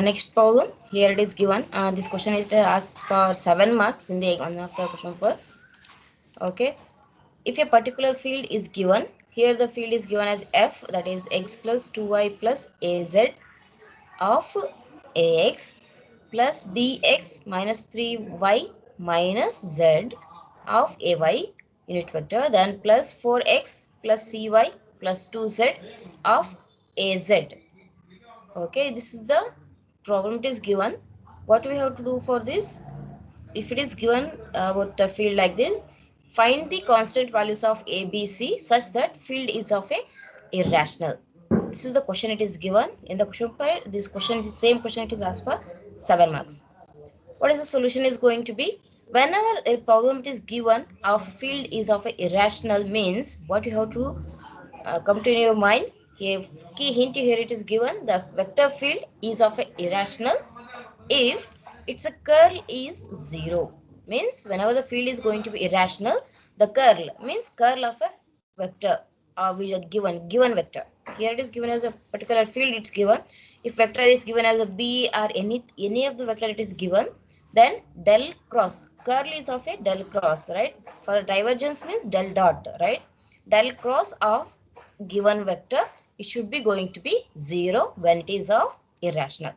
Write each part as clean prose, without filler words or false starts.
Next problem. Here it is given. This question is asked for 7 marks in the one of the question paper. Okay. If a particular field is given, here the field is given as f, that is x plus 2y plus az of ax plus bx minus 3y minus z of ay unit vector, then plus 4x plus cy plus 2z of az. Okay, this is the problem it is given. What we have to do for this? If it is given what a field like this, find the constant values of a, b, c such that field is of a irrational. This is the question it is given in the question paper. This question, same question, it is asked for 7 marks. What is the solution is going to be? Whenever a problem is given of field is of a irrational, means what you have to come to your mind. Here key hint here it is given, the vector field is of a irrational if its a curl is 0. Means whenever the field is going to be irrational, the curl means curl of a vector which is given vector. Here it is given as a particular field, it's given. If vector is given as a b or any of the vector it is given, then del cross curl is of a del cross, right? For divergence means del dot, right? Del cross of given vector, it should be going to be 0 when it is of irrational.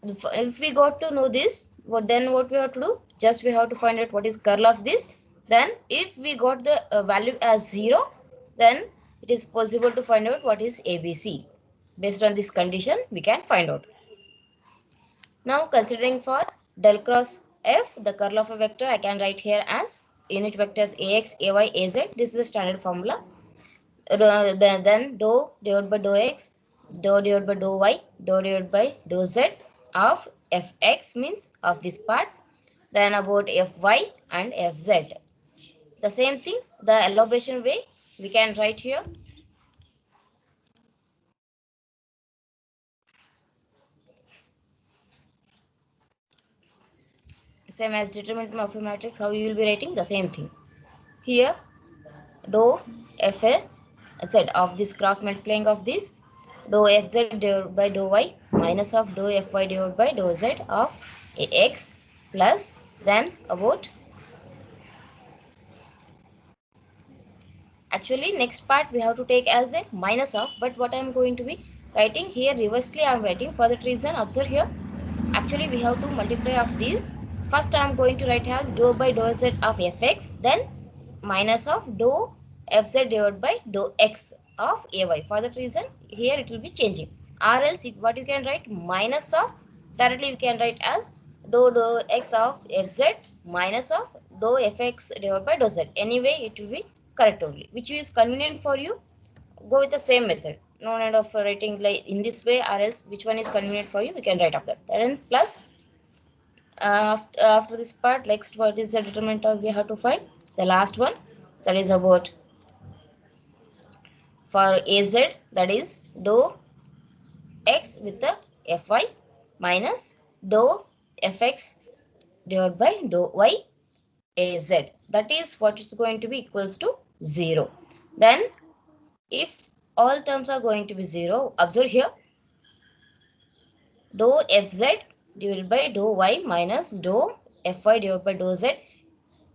If we got to know this, then what we have to do? Just we have to find out what is curl of this. Then if we got the value as 0, then it is possible to find out what is ABC. Based on this condition, we can find out. Now considering for del cross f, the curl of a vector, I can write here as unit vectors ax, ay, az. This is the standard formula. Then dou divided by dou x, dou divided by dou y, dou divided by dou z of fx means of this part. Then about fy and fz. The same thing, the elaboration way we can write here. Same as determinant of a matrix, how you will be writing the same thing. Here dou fa z of this cross multiplying of this, dou fz divided by dou y minus of dou fy divided by dou z of x plus then about, actually next part we have to take as a minus of, but what I am going to be writing here reversely I am writing. For that reason, observe here, actually we have to multiply of these. First I am going to write as dou by dou z of fx, then minus of dou fz divided by dou x of ay. For that reason here it will be changing, or else what you can write minus of, directly you can write as dou x of fz minus of dou fx divided by dou z. Anyway it will be correct only, which is convenient for you. Go with the same method, no need of writing like in this way, or else which one is convenient for you we can write of that. Then plus after this part, next what is the determinant of we have to find the last one, that is about for az, that is dou x with the fy minus dou fx divided by dou y az. That is what is going to be equals to 0. Then if all terms are going to be 0, observe here, dou fz divided by dou y minus dou fy divided by dou z,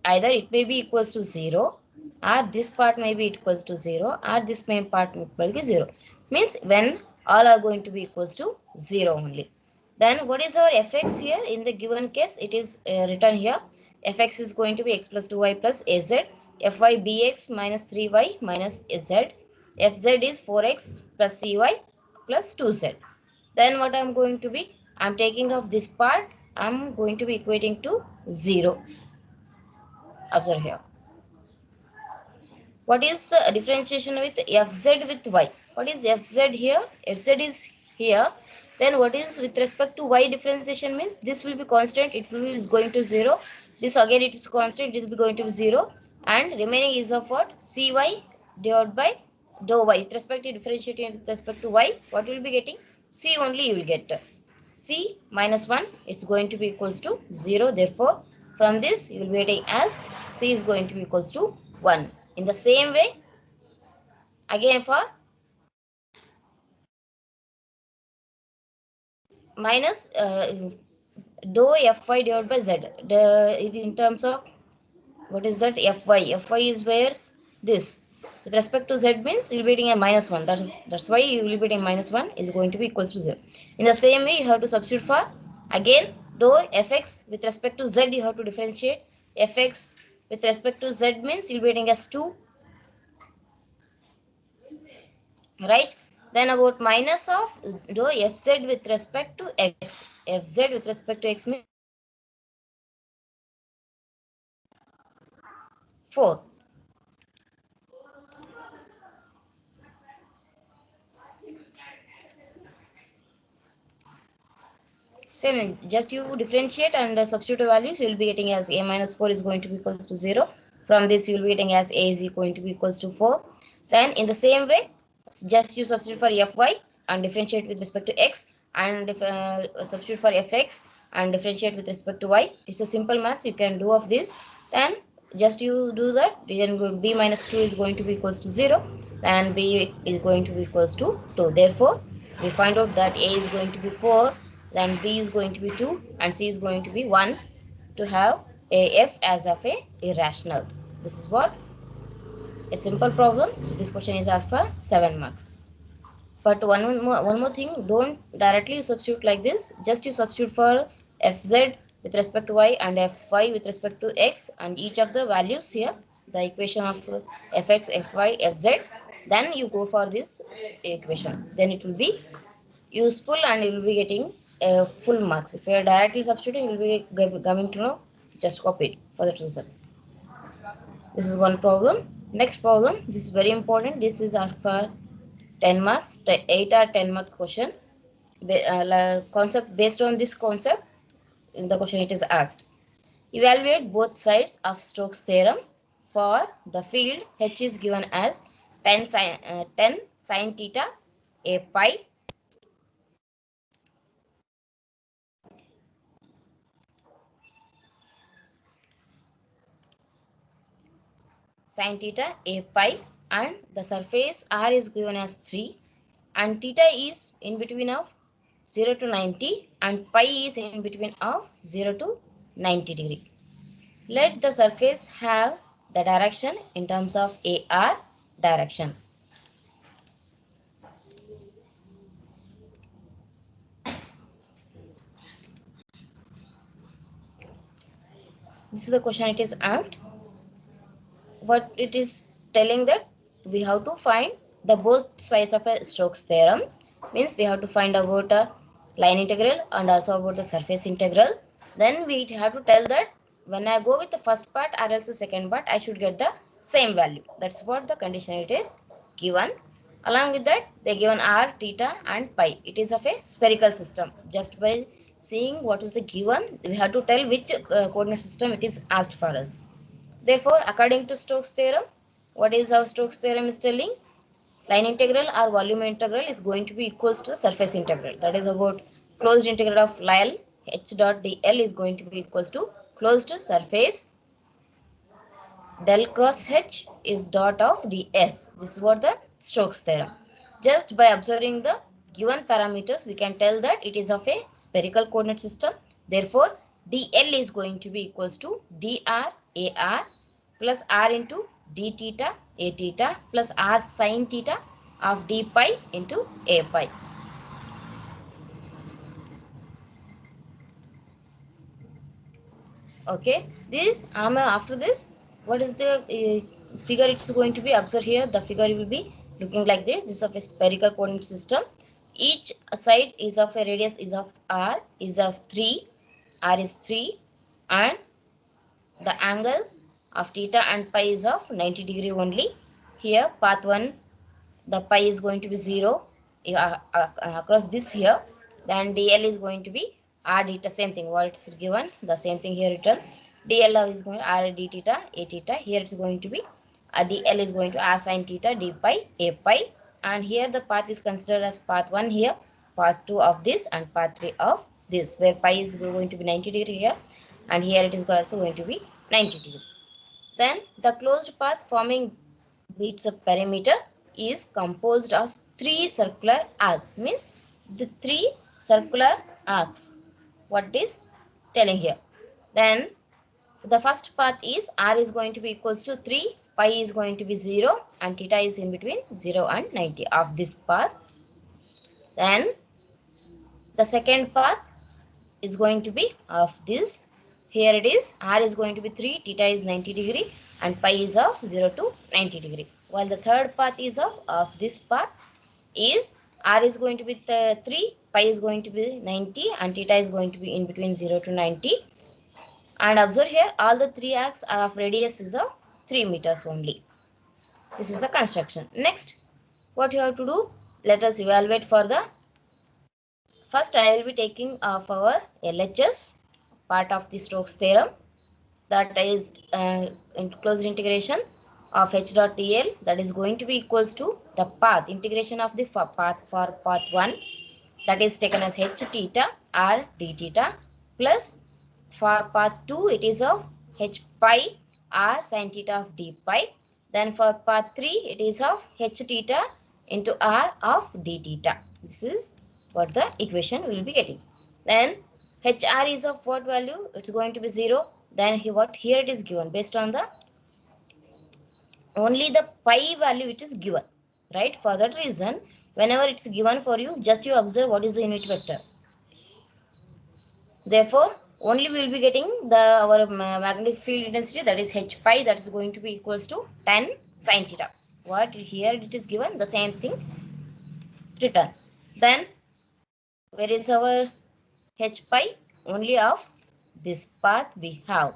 either it may be equals to 0, or this part may be equals to 0, or this main part equal to 0. Means when all are going to be equals to 0 only. Then what is our fx here? In the given case, it is written here. Fx is going to be x plus 2y plus az. Fy bx minus 3y minus z. Fz is 4x plus cy plus 2z. Then what I am going to be? I am taking off this part. I am going to be equating to 0. Observe here. What is the differentiation with fz with y? What is fz here? Fz is here. Then what is with respect to y differentiation means? This will be constant. It will be is going to 0. This again it is constant. It will be going to be 0. And remaining is of what? Cy divided by dou y. With respect to differentiating with respect to y, what will be getting? C only you will get. c minus 1, it's going to be equals to 0. Therefore, from this you will be getting as c is going to be equals to 1. In the same way, again for minus dou fy divided by z. In terms of what is that fy is where this with respect to z means you'll be getting a minus 1. That's why you will be getting minus 1 is going to be equals to 0. In the same way, you have to substitute for again dou fx with respect to z. You have to differentiate fx with respect to z means you'll be getting as 2, right? Then about minus of dou fz with respect to x. Fz with respect to x means 4. Same, just you differentiate and substitute values, you will be getting as a minus 4 is going to be equals to 0. From this, you will be getting as a is going to be equals to 4. Then in the same way, just you substitute for fy and differentiate with respect to x, and substitute for fx and differentiate with respect to y. It's a simple maths you can do of this. Then just you do that, then b minus 2 is going to be equals to 0, and b is going to be equals to 2. Therefore, we find out that a is going to be 4, then b is going to be 2, and c is going to be 1 to have af as of a irrational. This is what a simple problem. This question is for 7 marks. But one more thing, don't directly substitute like this. Just you substitute for fz with respect to y and fy with respect to x, and each of the values here, the equation of fx, fy, fz. Then you go for this equation. Then it will be useful and you will be getting full marks. If you are directly substituting, you will be coming to know, just copy it for that result. This is one problem. Next problem, this is very important. This is for 10 marks, 8 or 10 marks question. Concept based on this concept, in the question it is asked. Evaluate both sides of Stokes theorem for the field H is given as 10 sin theta a pi sin theta a pi, and the surface r is given as 3, and theta is in between of 0 to 90 and pi is in between of 0 to 90 degree. Let the surface have the direction in terms of AR direction. This is the question it is asked. What it is telling that we have to find the both sides of a Stokes theorem, means we have to find about a line integral and also about the surface integral. Then we have to tell that when I go with the first part or else the second part, I should get the same value. That's what the condition it is given. Along with that, they given r, theta and pi. It is of a spherical system. Just by seeing what is the given, we have to tell which coordinate system it is asked for us. Therefore, according to Stokes theorem, what is our Stokes theorem is telling? Line integral or volume integral is going to be equals to surface integral. That is about closed integral of Lyell h dot dl is going to be equals to closed surface del cross h is dot of ds. This is what the Stokes theorem. Just by observing the given parameters, we can tell that it is of a spherical coordinate system. Therefore, dl is going to be equals to dr ar plus r into d theta a theta plus r sin theta of d pi into a pi. Okay, this after this, what is the figure it's going to be observed here? The figure will be looking like this. This is of a spherical coordinate system. Each side is of a radius is of r is of 3, r is 3, and the angle of theta and pi is of 90 degree only. Here path 1, the pi is going to be 0 across this here. Then dl is going to be r theta, same thing what it's given, the same thing here written. dl is going to r d theta a theta. Here it's going to be dl is going to r sin theta d pi a pi, and here the path is considered as path 1 here, path 2 of this and path 3 of this, where pi is going to be 90 degree here, and here it is also going to be 90 degree. Then the closed path forming bits of perimeter is composed of three circular arcs, means the three circular arcs. What it is telling here. Then the first path is r is going to be equals to 3, pi is going to be 0, and theta is in between 0 and 90 of this path. Then the second path is going to be of this. Here it is, r is going to be 3, theta is 90 degree, and pi is of 0 to 90 degree. While the third path is of this path is r is going to be 3, pi is going to be 90, and theta is going to be in between 0 to 90. And observe here, all the three arcs are of radius is of 3 meters only. This is the construction. Next, what you have to do, let us evaluate for the, first I will be taking of our LHS, part of the Stokes theorem, that is closed integration of h dot dl, that is going to be equals to the path, integration of the path for path 1, that is taken as h theta r d theta, plus for path 2 it is of h pi r sin theta of d pi. Then for path 3 it is of h theta into r of d theta. This is what the equation we will be getting. Then hr is of what value? It's going to be 0. Then here it is given based on the only the pi value it is given, right? For that reason, whenever it's given for you, just you observe what is the unit vector. Therefore, only we will be getting our magnetic field intensity, that is h pi, that is going to be equals to 10 sin theta. What here it is given, the same thing written. Then where is our h pi? Only of this path we have,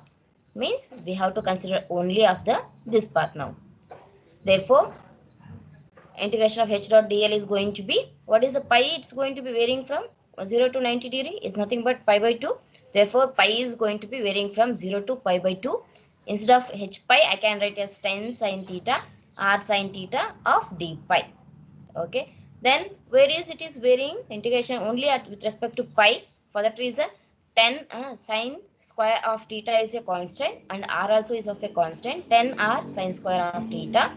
means we have to consider only of this path now. Therefore, integration of h dot dl is going to be, what is the pi? It's going to be varying from 0 to 90 degree is nothing but pi by 2. Therefore, pi is going to be varying from 0 to pi by 2. Instead of h pi, I can write as 10 sin theta r sin theta of d pi. Okay. Then where is it is varying? Integration only with respect to pi. For that reason, 10 sin square of theta is a constant, and r also is of a constant. 10 r sin square of theta.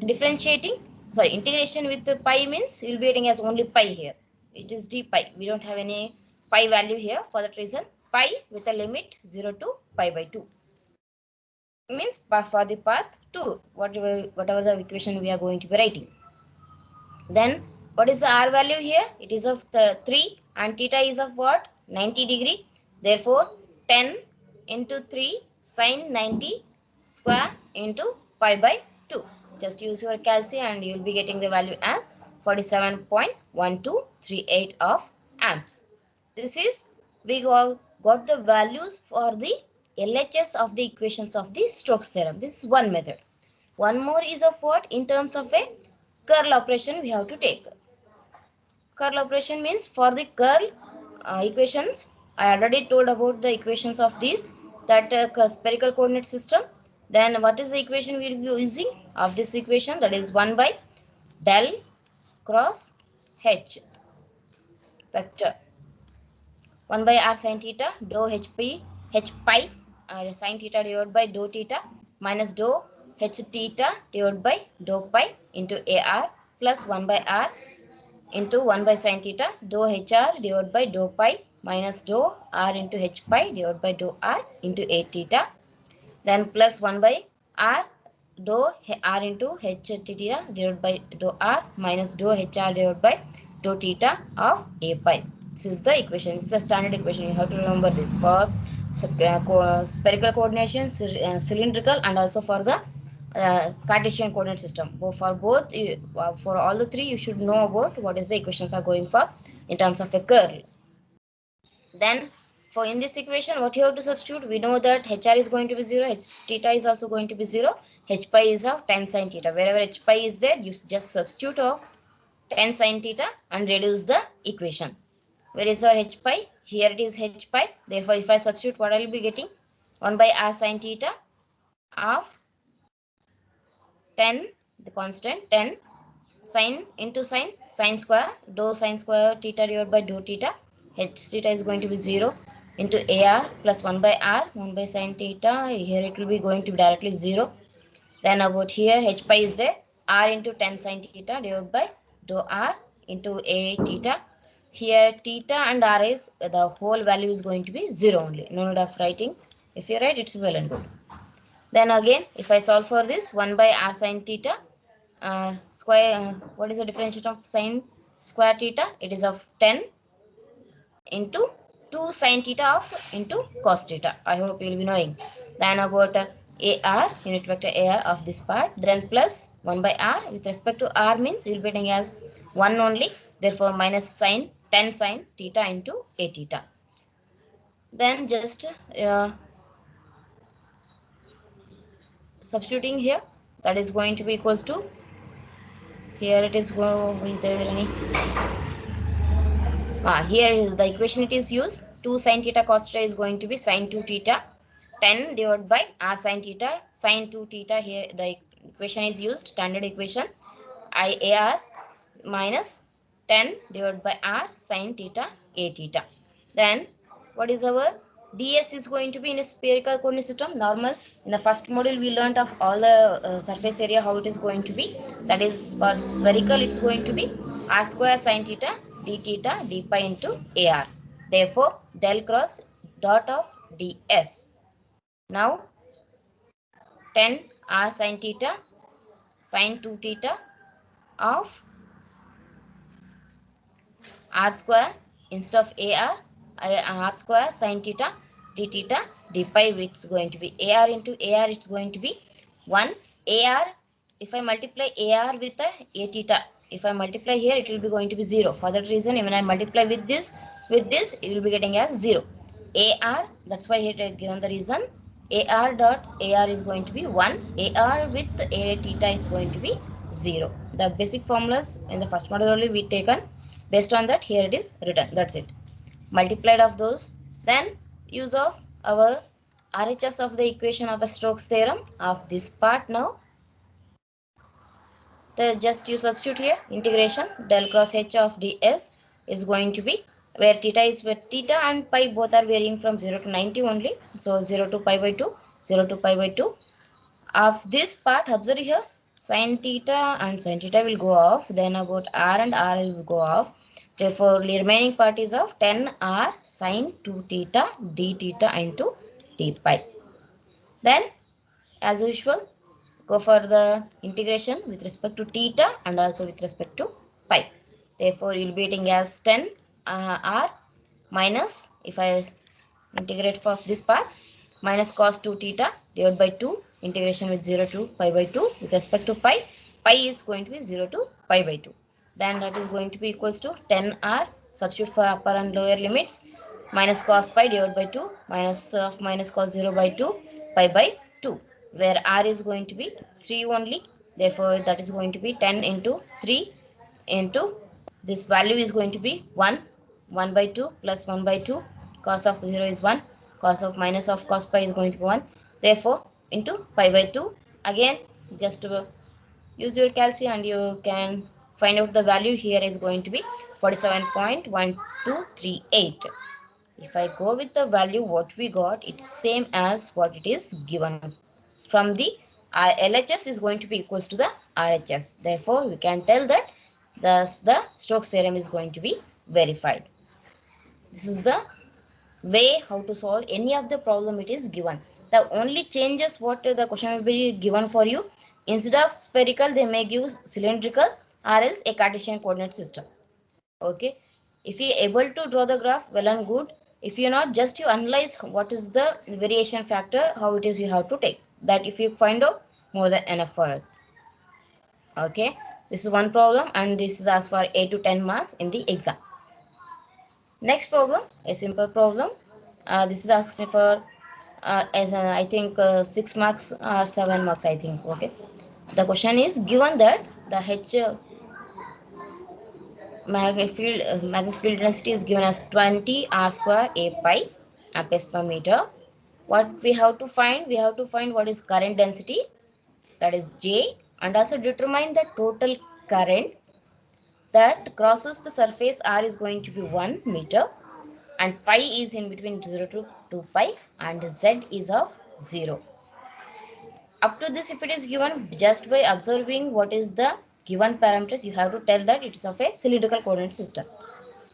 Differentiating, sorry, integration with the pi means you'll be getting as only pi here. It is d pi. We don't have any pi value here. For that reason, pi with a limit 0 to pi by 2 means for the path 2, whatever the equation we are going to be writing. Then what is the r value here? It is of the 3, and theta is of what? 90 degree. Therefore, 10 into 3 sin 90 square into pi by 2. Just use your calci and you will be getting the value as 47.1238 of amps. This is, we got the values for the LHS of the equations of the Stokes theorem. This is one method. One more is of what? In terms of a curl operation we have to take. Curl operation means for the curl equations, I already told about the equations of these, that spherical coordinate system. Then what is the equation we will be using of this equation? That is 1 by del cross h vector. 1 by r sin theta dou h pi sin theta divided by dou theta minus dou h theta divided by dou pi into ar plus 1 by r into 1 by sin theta dou hr divided by dou pi minus dou r into h pi divided by dou r into a theta. Then plus 1 by r dou r into h theta divided by dou r minus dou hr divided by dou theta of a pi. This is the equation. This is a standard equation. You have to remember this for spherical coordination, cylindrical, and also for the Cartesian coordinate system. For both, for all the three, you should know about what is the equations are going for in terms of a curl. Then for in this equation, what you have to substitute? We know that hr is going to be 0, h theta is also going to be 0, h pi is of 10 sin theta. Wherever h pi is there, you just substitute of 10 sin theta and reduce the equation. Where is our h pi? Here it is h pi. Therefore, if I substitute, what I will be getting? 1 by r sin theta of 10, the constant 10 sin into sin square dou sin square theta divided by dou theta H theta is going to be 0 into AR plus 1 by R, 1 by sin theta. Here it will be going to be directly 0. Then about here, H pi is there. R into 10 sin theta divided by dou R into A theta. Here theta and R is, the whole value is going to be 0 only. No need of writing. If you write, it's well and good. Then again, if I solve for this, 1 by R sin theta square, what is the differentiation of sin square theta? It is of 10 into 2 sin theta of into cos theta. I hope you will be knowing. Then about AR, unit vector AR of this part, then plus 1 by R with respect to R means you will be getting as 1 only, therefore minus sin 10 sin theta into A theta. Then just substituting here, that is going to be equals to, here it is going with there any here the equation it is used, 2 sin theta cos theta is going to be sin 2 theta, 10 divided by r sin theta, sin 2 theta. Here the equation is used, standard equation, IAR minus 10 divided by r sin theta a theta. Then what is our ds is going to be in a spherical coordinate system, normal. In the first module we learned of all the surface area, how it is going to be. That is for spherical, it's going to be r square sin theta d theta d pi into ar. Therefore del cross dot of ds. Now 10 r sin theta sin 2 theta of r square instead of ar, r square sin theta d theta d pi, which is going to be ar into ar, it's going to be 1 ar. If I multiply ar with a theta, if I multiply here, it will be going to be 0. For that reason, when I multiply with this, it will be getting as 0 ar. That's why here I given the reason ar dot ar is going to be 1, ar with a theta is going to be 0. The basic formulas in the first model only we taken. Based on that, here it is written. That's it. Multiplied of those. Then use of our RHS of the equation of a Stokes theorem of this part. Now just you substitute here, integration del cross h of ds is going to be, where theta is, where theta and pi both are varying from 0 to 90 only. So 0 to pi by 2, 0 to pi by 2 of this part. Observe here, sin theta and sin theta will go off, then about r and r will go off. Therefore the remaining part is of 10 r sin 2 theta d theta into d pi. Then as usual, go for the integration with respect to theta and also with respect to pi. Therefore you will be getting as 10 r minus, if I integrate for this part, minus cos 2 theta divided by 2, integration with 0 to pi by 2 with respect to pi. Pi is going to be 0 to pi by 2. Then that is going to be equals to 10 r, substitute for upper and lower limits, minus cos pi divided by 2, minus of minus cos 0 by 2, pi by 2, where r is going to be 3 only. Therefore that is going to be 10 into 3 into this value is going to be 1, 1 by 2 plus 1 by 2, cos of 0 is 1, cos of minus of cos pi is going to be 1, therefore into pi by 2. Again just use your calci and you can find out the value. Here is going to be 47.1238. If I go with the value what we got, it's same as what it is given from the LHS is going to be equals to the RHS. Therefore we can tell that thus the Stokes theorem is going to be verified. This is the way how to solve any of the problem it is given. The only changes what the question will be given for you, instead of spherical they may give cylindrical or else a Cartesian coordinate system. Okay, if you able to draw the graph, well and good. If you not, just you analyze what is the variation factor, how it is you have to take that. If you find out, more than enough for it. Okay, this is one problem and this is as for 8 to 10 marks in the exam. Next problem, a simple problem. This is asking for I think 6 marks, 7 marks I think. Okay, the question is given that the H magnetic field density is given as 20 r square a pi amperes per meter. What we have to find? We have to find what is current density, that is J, and also determine the total current that crosses the surface R is going to be 1 meter. and pi is in between 0 to 2 pi, and z is of 0. Up to this, if it is given, just by observing what is the given parameters, you have to tell that it is of a cylindrical coordinate system.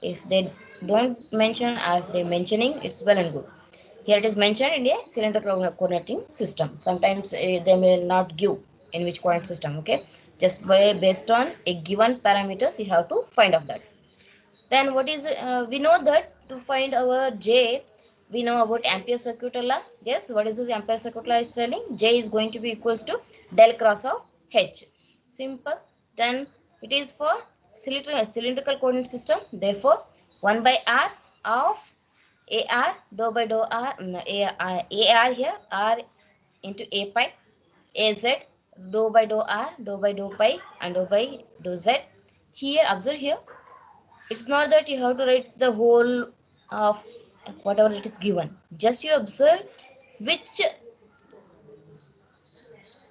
If they don't mention, if they mentioning, it's well and good. Here it is mentioned in a cylindrical coordinating system. Sometimes they may not give in which coordinate system. Okay, just by based on a given parameters, you have to find out that. Then what is we know that to find our J, we know about Ampere circuit law. Yes, what is this Ampere circuit law is telling? J is going to be equals to del cross of H. Simple. Then it is for cylindrical coordinate system. Therefore, 1 by R of AR dou by dou R, AR here, R into A pi, AZ dou by dou R, dou by dou pi, and dou by dou Z. Here, observe here, it's not that you have to write the whole of whatever it is given. Just you observe which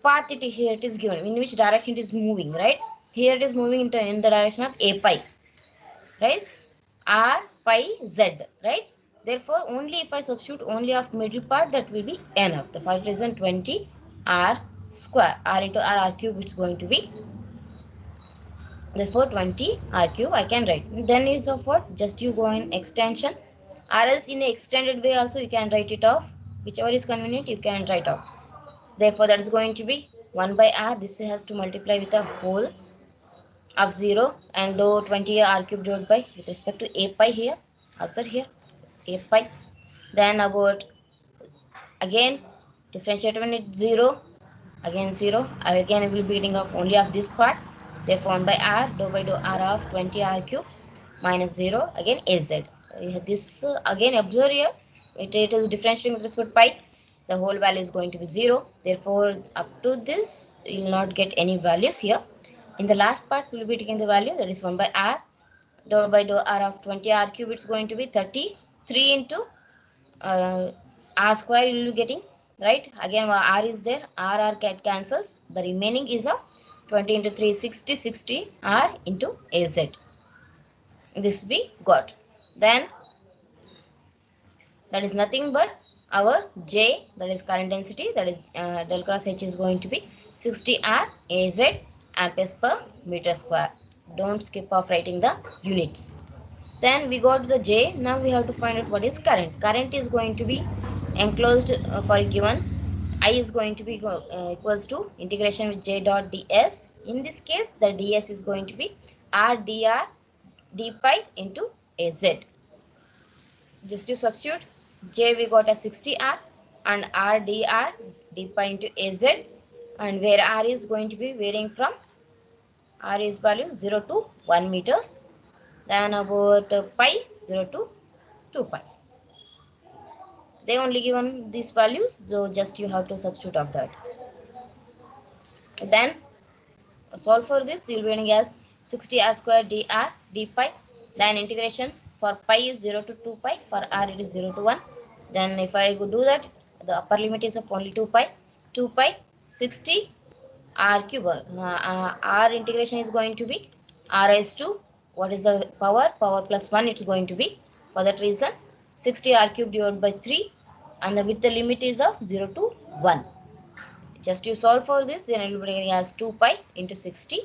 path here it is given, in which direction it is moving, right? Here it is moving in the direction of A pi, right? R pi Z, right? Therefore, only if I substitute only of middle part, that will be enough. The first reason 20 R square, R into R cube, which is going to be, therefore 20 R cube I can write. Then is of what? Just you go in extension, or else in an extended way also you can write it off. Whichever is convenient, you can write off. Therefore, that is going to be 1 by R. This has to multiply with a whole of 0 and do 20 R cube divided by with respect to A pi here. Observe here, A pi. Then about again differentiate when it's 0, again 0, again I will be getting of only of this part. Therefore 1 by R dou by dou R of 20 R cube minus 0, again AZ. This again observe here, it is differentiating with respect to pi. The whole value is going to be 0. Therefore up to this you will not get any values here. In the last part we will be taking the value, that is 1 by R dou by dou R of 20 R cube. It's going to be 33 into R square you will be getting, right? Again R is there, R get cancels, the remaining is of 20 into 3 60 R into AZ. This we got. Then that is nothing but our J, that is current density, that is del cross H is going to be 60 R AZ amperes per meter square. Don't skip off writing the units. Then we got the J. Now we have to find out what is current. Current is going to be enclosed for a given I is going to be equals to integration with J dot ds. In this case, the ds is going to be R dr d pi into AZ. Just to substitute, J we got as 60R and R dr d pi into AZ, and where R is going to be varying from, R is value 0 to 1 meters. Then about pi 0 to 2 pi. They only given these values, so just you have to substitute of that. Then solve for this, you will be getting as 60R square dr d pi. Then integration for pi is 0 to 2 pi, for R it is 0 to 1. Then if I do that, the upper limit is of only 2 pi. 2 pi 60 R cube. R integration is going to be R raised to, what is the power? Power plus 1 it's going to be. For that reason 60 R cube divided by 3, and with the limit is of 0 to 1. Just you solve for this, then it will be getting as 2 pi into 60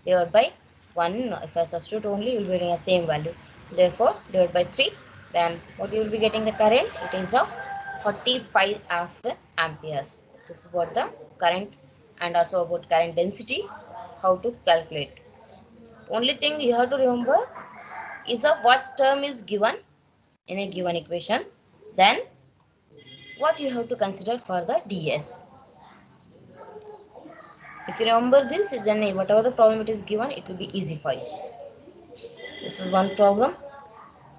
divided by 1. If I substitute only, you will be getting the same value. Therefore divided by 3, then what you will be getting the current? It is of 40 pi of the amperes. This is what the current, and also about current density, how to calculate. Only thing you have to remember is of what term is given in a given equation, then what you have to consider for the ds. If you remember this, then whatever the problem it is given, it will be easy for you. This is one problem,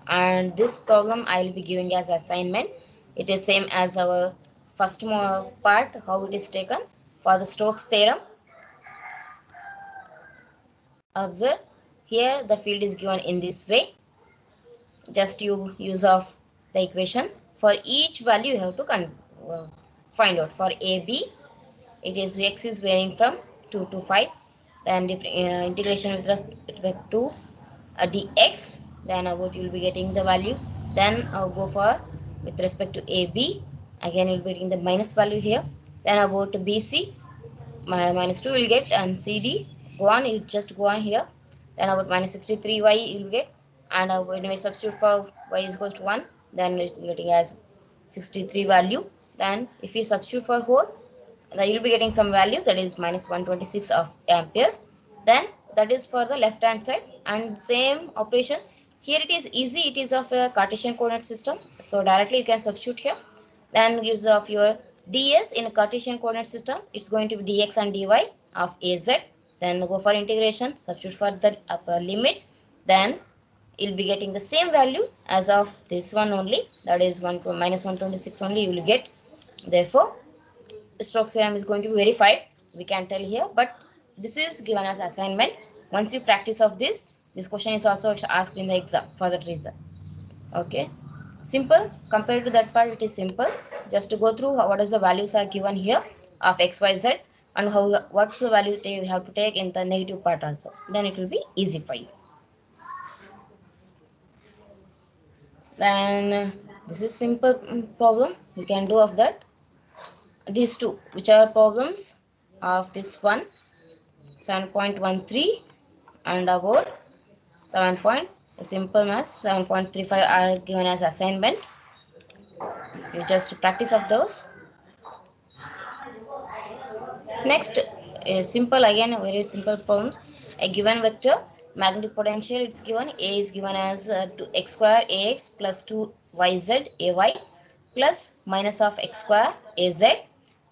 and this problem I will be giving as assignment. It is same as our first part, how it is taken for the Stokes theorem. Observe here, the field is given in this way. Just you use of the equation. For each value you have to find out. For AB, it is x is varying from 2 to 5. Then integration with respect to dx. Then about you will be getting the value Then go for with respect to AB. Again, you'll be getting the minus value here. Then about BC, minus 2 will get, and CD go on, you just go on here. Then about minus 63y you will get, and when we substitute for y is equals to 1, then it will getting as 63 value. Then if you substitute for whole, then you will be getting some value, that is minus 126 of amperes. Then that is for the left hand side, and same operation here. It is easy, it is of a Cartesian coordinate system, so directly you can substitute here. Then gives of your ds in a Cartesian coordinate system, it's going to be dx and dy of az. Then go for integration, substitute for the upper limits, then you'll be getting the same value as of this one only, that is minus 126 only you will get. Therefore Stokes theorem is going to be verified, we can tell here, but this is given as assignment. Once you practice of this question is also asked in the exam for that reason. Okay, simple compared to that part, it is simple. Just to go through what is the values are given here of x, y, z, and how what's the value you have to take in the negative part also, then it will be easy for you. Then this is simple problem you can do of that. These two, which are problems of this one 7.13 and about 7 point simple math 7.35 are given as assignment. You just practice of those. Next is simple, again very simple problems. A given vector magnetic potential, it's given a is given as 2x square ax plus 2yz ay plus minus of x square az.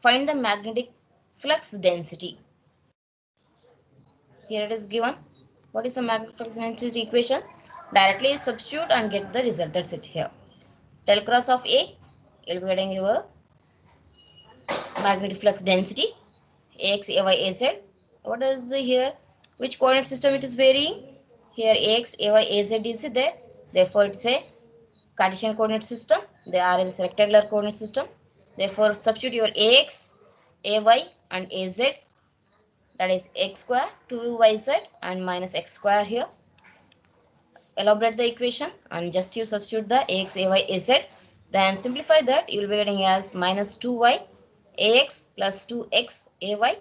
Find the magnetic flux density. Here it is given. What is the magnetic flux density equation? Directly substitute and get the result. That's it here. Del cross of A, you'll be getting your magnetic flux density ax, ay, az. What is the here? Which coordinate system it is varying? Here ax, ay, az is there. Therefore, it's a Cartesian coordinate system. The R is a rectangular coordinate system. Therefore, substitute your ax, ay, and az. That is x square 2yz and minus x square here. Elaborate the equation and just you substitute the ax, ay, az. Then simplify that, you will be getting as minus 2y ax plus 2x ay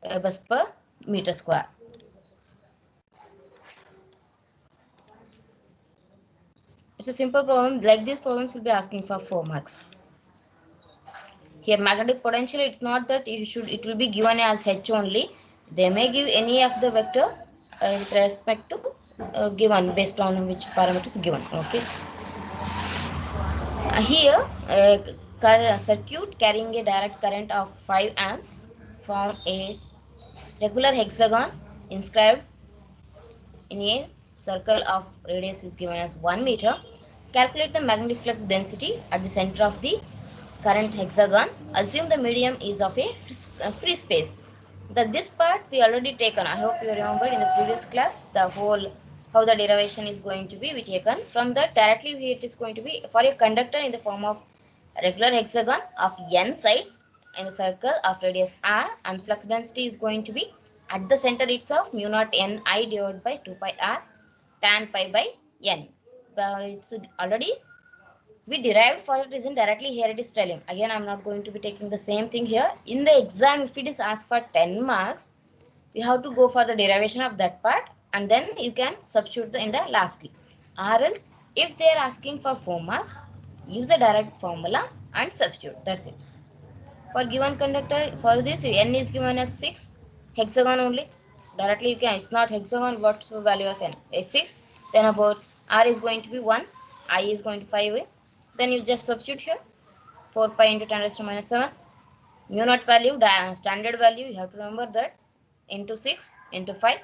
webers per meter square. It's a simple problem. Like these problems will be asking for 4 marks. Here magnetic potential, it's not that it will be given as h only. They may give any of the vector with respect to given based on which parameters given. Okay. Here a circuit carrying a direct current of 5 amps form a regular hexagon inscribed in a circle of radius is given as 1 meter. Calculate the magnetic flux density at the center of the current hexagon. Assume the medium is of a free space. This part we already taken. I hope you remember in the previous class the whole how the derivation is going to be taken. From that directly here it is going to be for a conductor in the form of regular hexagon of n sides in the circle of radius r, and flux density is going to be at the center itself mu naught n I divided by 2 pi r tan pi by n. It's already we derived for that reason directly here it is telling. Again, I am not going to be taking the same thing here. In the exam, if it is asked for 10 marks, we have to go for the derivation of that part and then you can substitute in the lastly. Or else, if they are asking for 4 marks, use the direct formula and substitute. That's it. For given conductor, for this n is given as 6, hexagon only. Directly you can, it's not hexagon, what's the value of n? Is 6. Then about r is going to be 1, I is going to 5. Then you just substitute here 4 pi into 10 raised to minus 7. Mu naught value, standard value, you have to remember that, into 6 into 5.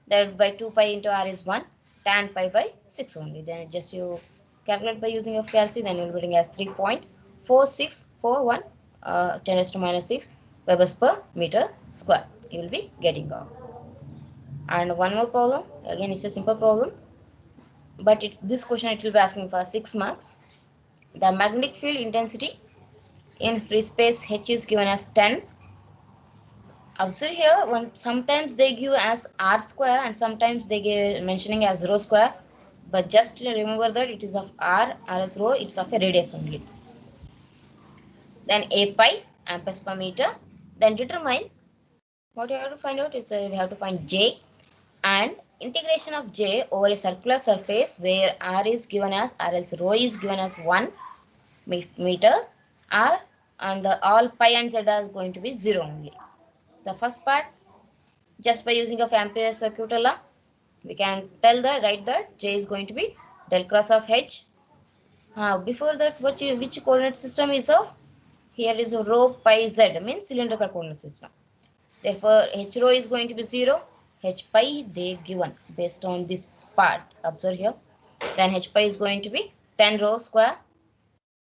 That by 2 pi into r is 1, tan pi by 6 only. Then just you calculate by using of calci, then you will be getting as 3.4641 10 raised to minus 6 webers per meter square. You will be getting out. And one more problem, again it's a simple problem, but it's this question it will be asking for 6 marks. The magnetic field intensity in free space h is given as 10. Observe here, sometimes they give as r square and sometimes they give mentioning as rho square. but just remember that it is of r as rho, it's of a radius only. Then a pi amperes per meter. Then determine what you have to find out is we have to find j, and integration of j over a circular surface where r is given as r else rho is given as 1 meter r, and all pi and z are going to be 0 only. The first part, just by using of Ampere's circular law, we can tell that, write that j is going to be del cross of h. Before that, which coordinate system is of? Here is rho pi z, means cylindrical coordinate system. Therefore, h rho is going to be 0, h pi they given based on this part. Observe here. Then h pi is going to be 10 rho square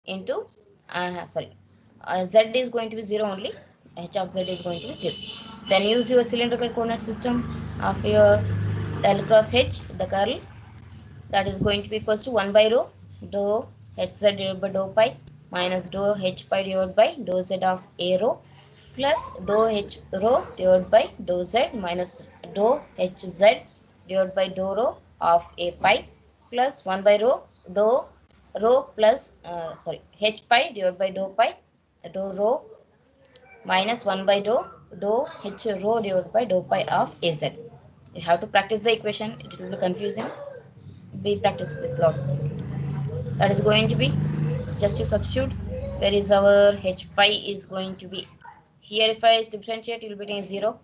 into, z is going to be 0 only. H of z is going to be 0. Then use your cylindrical coordinate system of your del cross h, the curl, that is going to be equals to 1 by rho dou hz divided by dou pi minus dou h pi divided by dou z of a rho plus dou h rho divided by dou z minus dou hz divided by dou rho of a pi plus 1 by rho plus h pi divided by dou pi dou rho minus 1 by dou h rho divided by dou pi of az. You have to practice the equation, it will be confusing. Be practiced with lot. That is going to be, just to substitute, where is our h pi is going to be here. If I differentiate, it will be 0.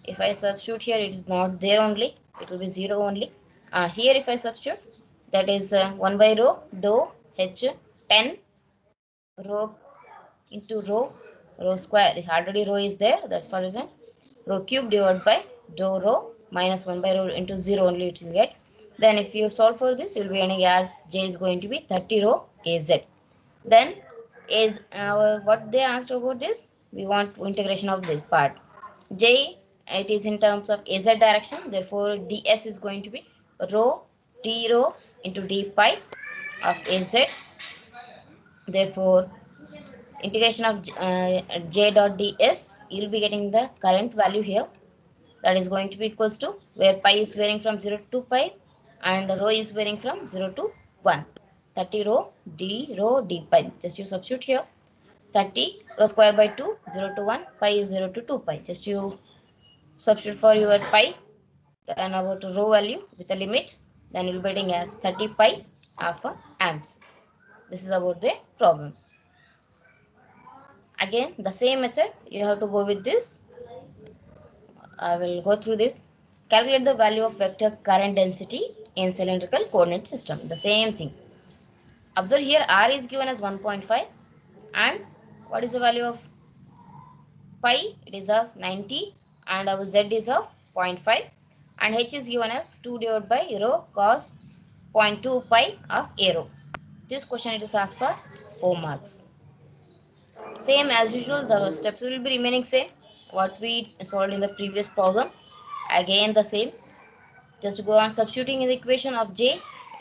If I substitute here, it is not there only, it will be 0 only. Here if I substitute, that is 1 by rho dou h 10 rho into rho square, already rho is there, that's for reason rho cube divided by dou rho minus 1 by rho into 0 only it will get. Then if you solve for this, you will be getting as j is going to be 30 rho az. Then is what they asked about this, we want integration of this part j, it is in terms of az direction, therefore ds is going to be rho d rho into d pi of az. Therefore integration of j dot ds, you will be getting the current value here, that is going to be equals to, where pi is varying from 0 to pi and rho is varying from 0 to 1, 30 rho d pi. Just you substitute here, 30 rho square by 2, 0 to 1, pi is 0 to 2 pi. Just you substitute for your pi and about rho value with the limits, then you will be getting as 30 pi of amps. This is about the problem. Again the same method you have to go with this. I will go through this. Calculate the value of vector current density in cylindrical coordinate system. The same thing. Observe here r is given as 1.5 and what is the value of pi? It is of 90 and our z is of 0.5 and h is given as 2 divided by rho cos 0.2 pi of a rho. This question it is asked for 4 marks. Same as usual, the steps will be remaining same. What we solved in the previous problem. Again the same. Just go on substituting in the equation of j,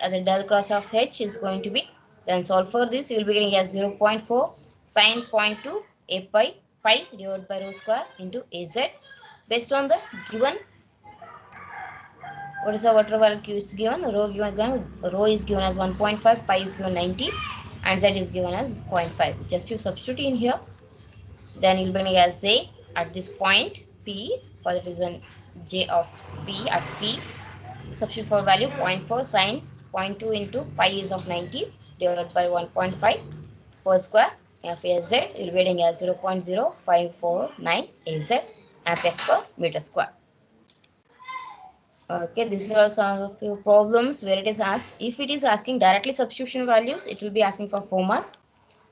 the del cross of h is going to be, then solve for this, you will be getting as 0.4 sine 0.2 a pi divided by rho square into az. Based on the given, what is the water value is given, rho is given as 1.5, pi is given 90 and z is given as 0.5. Just you substitute in here, then you will be getting as j at this point p, for that is an j of p at p. Substitute for value 0.4 sine 0.2 into pi is of 90 divided by 1.5 per square of az, you will be getting as 0.0549 az amperes per meter square. Okay, this is also a few problems where it is asked, if it is asking directly substitution values, it will be asking for 4 marks.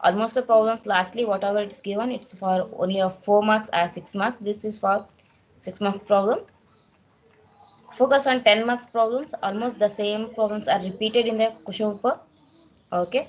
Almost the problems lastly whatever it's given, it's for only of 4 marks or 6 marks. This is for 6 mark problem. Focus on 10 marks problems. Almost the same problems are repeated in the question paper. Okay.